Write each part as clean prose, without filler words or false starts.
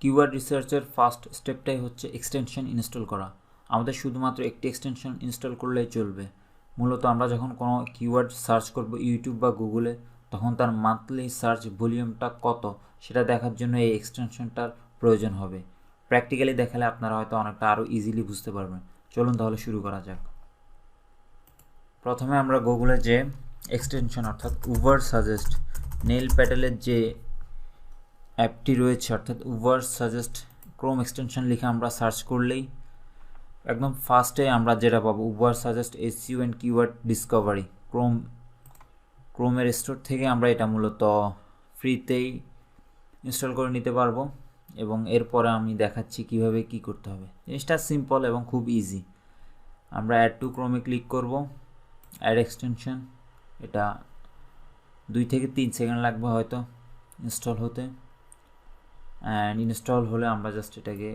Keyword রিসার্চের first স্টেপটাই হচ্ছে extension install করা। আমাদের শুধুমাত্র একটি এক্সটেনশন ইনস্টল করলেই চলবে। মূলত আমরা যখন কোনো কিওয়ার্ড সার্চ করব ইউটিউব বা গুগলে, তখন তার মান্থলি সার্চ ভলিউমটা কত সেটা দেখার জন্য এই এক্সটেনশনটার প্রয়োজন হবে। প্র্যাকটিক্যালি দেখালে আপনারা হয়তো অনেকটা আরও ইজিলি বুঝতে পারবেন। চলুন তাহলে শুরু করা যাক। প্রথমে আমরা গুগলে যে এক্সটেনশন অর্থাৎ উবার সাজেস্ট নেল প্যাটেলের যে অ্যাপটি রয়েছে অর্থাৎ উবার সাজেস্ট ক্রোম এক্সটেনশন লিখে আমরা সার্চ করলেই একদম ফার্স্টে আমরা যেটা পাবো Uber suggest SEO and keyword discovery ক্রোমের স্টোর থেকে আমরা এটা মূলত ফ্রিতেই ইনস্টল করে নিতে পারবো এবং এরপরে আমি দেখাচ্ছি কিভাবে কি করতে হবে। জিনিসটা সিম্পল এবং খুব ইজি। আমরা অ্যাড টু ক্রোমে ক্লিক করব, অ্যাড এক্সটেনশন, এটা 2 থেকে 3 সেকেন্ড লাগবে হয়তো ইনস্টল হতে। অ্যান্ড ইনস্টল হলে আমরা জাস্ট এটাকে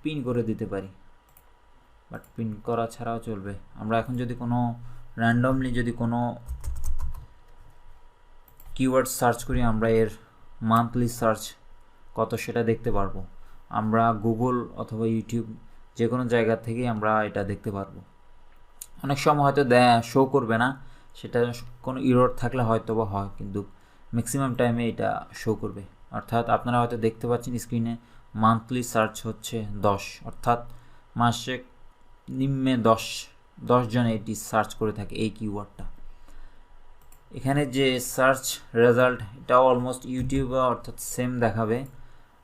পিন করে দিতে পারি, বাট পিন করা ছাড়াও চলবে। আমরা এখন যদি কোনো র্যান্ডমলি যদি কোনো কিওয়ার্ড সার্চ করি, আমরা এর মান্থলি সার্চ কত সেটা দেখতে পারবো। আমরা গুগল অথবা ইউটিউব যে কোনো জায়গা থেকেই আমরা এটা দেখতে পারবো। অনেক সময় হয়তো শো করবে না, সেটা কোনো ইরর থাকলে হয়তো বা হয়, কিন্তু ম্যাক্সিমাম টাইমে এটা শো করবে। অর্থাৎ আপনারা হয়তো দেখতে পাচ্ছেন স্ক্রিনে মান্থলি সার্চ হচ্ছে 10, অর্থাৎ মাসে নিম্নে 10 জন এটি সার্চ করে থাকে এই কিওয়ার্ডটা। এখানে যে সার্চ রেজাল্ট এটাও অলমোস্ট ইউটিউবে অর্থাৎ সেম দেখাবে।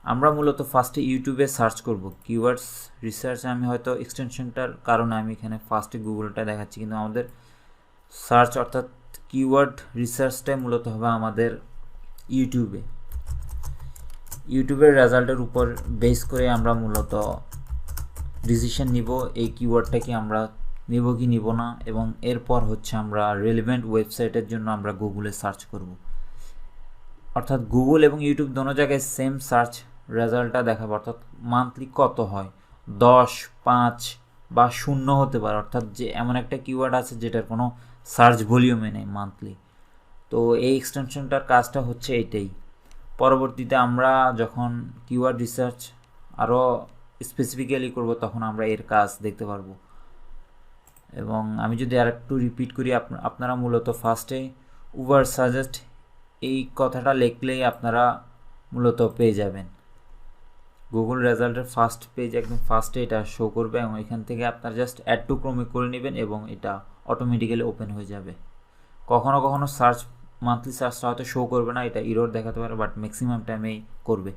আমরা মূলত ফার্স্টে ইউটিউবে সার্চ করব কিওয়ার্ডস রিসার্চ। আমি হয়তো এক্সটেনশনটার কারণে আমি এখানে ফার্স্টে গুগলটা দেখাচ্ছি, কিন্তু আমাদের সার্চ অর্থাৎ কিওয়ার্ড রিসার্চটাই মূলত হবে আমাদের ইউটিউবের রেজাল্টের উপর বেস করে আমরা মূলত ডিসিশন নিব এই কিওয়ার্ডটা কি আমরা নিব কি নিব না, এবং এরপর হচ্ছে আমরা রেলিভেন্ট ওয়েবসাইটের জন্য আমরা গুগলে সার্চ করব। অর্থাৎ গুগল এবং ইউটিউব দোনো জায়গায় সেম সার্চ রেজাল্টটা দেখাবো। অর্থাৎ মান্থলি কত হয়, 10, 5 বা 0 হতে পারে। অর্থাৎ যে এমন একটা কিওয়ার্ড আছে যেটার কোনো সার্চ ভলিউমে নেই মান্থলি। তো এই এক্সটেনশনটার কাজটা হচ্ছে এইটাই। পরবর্তীতে আমরা যখন কিওয়ার্ড রিসার্চ আরও স্পেসিফিক্যালি করব, তখন আমরা এর কাজ দেখতে পারবো। এবং আমি যদি আর একটু রিপিট করি, আপনারা মূলত ফার্স্টে উবার সাজেস্ট এই কথাটা লিখলেই আপনারা মূলত পেয়ে যাবেন। গুগল রেজাল্টের ফার্স্ট পেজ একদম ফার্স্টে এটা শো করবে এবং এখান থেকে আপনারা জাস্ট অ্যাড টু ক্রোমে করে নেবেন এবং এটা অটোমেটিক্যালি ওপেন হয়ে যাবে। কখনো কখনো সার্চ মান্থলি সার্চটা হয়তো শো করবে না, এটা ইরর দেখাতে পারে, বাট ম্যাক্সিমাম টাইমেই করবে।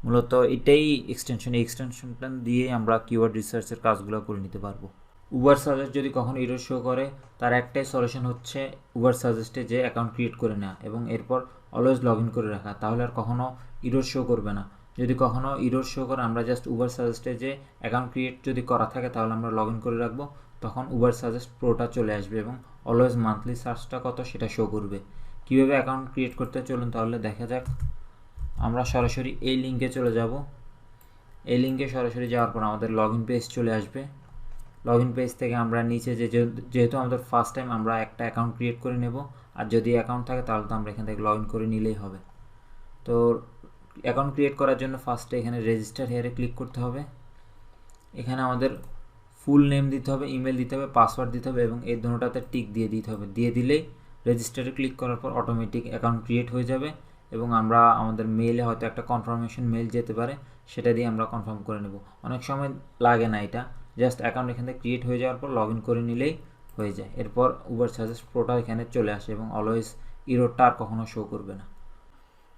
মূলত এটাই এক্সটেনশন। এই এক্সটেনশনটা দিয়ে আমরা কিওয়ার্ড রিসার্চের কাজগুলো করে নিতে পারবো। উবার সাজেস্ট যদি কখনো ইরর শো করে, তার একটাই সলিউশন হচ্ছে উবার সাজেস্টে যে অ্যাকাউন্ট ক্রিয়েট করে নেওয়া এবং এরপর অলওয়েজ লগ ইন করে রাখা, তাহলে আর কখনো ইরর শো করবে না। যদি কখনো ইরর শো করে, আমরা জাস্ট উবার সাজেস্টে যে অ্যাকাউন্ট ক্রিয়েট যদি করা থাকে তাহলে আমরা লগ ইন করে রাখবো, তখন উবার সাজেস্ট প্রোটা চলে আসবে এবং অলওয়েজ মান্থলি সার্চটা কত সেটা শো করবে। কীভাবে অ্যাকাউন্ট ক্রিয়েট করতে চলুন তাহলে দেখা যাক। আমরা সরাসরি এই লিঙ্কে চলে যাব। এই লিঙ্কে সরাসরি যাওয়ার পর আমাদের লগ ইন পেজ চলে আসবে। লগ ইন পেজ থেকে আমরা নিচে যেহেতু আমাদের ফার্স্ট টাইম আমরা একটা অ্যাকাউন্ট ক্রিয়েট করে নেব, আর যদি অ্যাকাউন্ট থাকে তাহলে তো আমরা এখান থেকে লগ ইন করে নিলেই হবে। তো অ্যাকাউন্ট ক্রিয়েট করার জন্য ফার্স্টে এখানে রেজিস্টার হেয়ারে ক্লিক করতে হবে। এখানে আমাদের ফুল নেম দিতে হবে, ইমেল দিতে হবে, পাসওয়ার্ড দিতে হবে এবং এই দুটোটাতে টিক দিয়ে দিতে হবে। দিয়ে দিলেই রেজিস্টারে ক্লিক করার পর অটোমেটিক অ্যাকাউন্ট ক্রিয়েট হয়ে যাবে এবং আমরা আমাদের মেইলে হয়তো একটা কনফার্মেশন মেইল যেতে পারে, সেটা দিয়ে আমরা কনফার্ম করে নেব। অনেক সময় লাগে না, এটা জাস্ট অ্যাকাউন্ট এখান থেকে ক্রিয়েট হয়ে যাওয়ার পর লগ ইন করে নিলেই হয়ে যায়। এরপর উবার সাজেস্ট প্রোটা এখানে চলে আসে এবং অলওয়েজ ইরোরটা আর কখনো শো করবে না।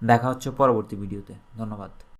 দেখা হচ্ছে পরবর্তী ভিডিওতে। ধন্যবাদ।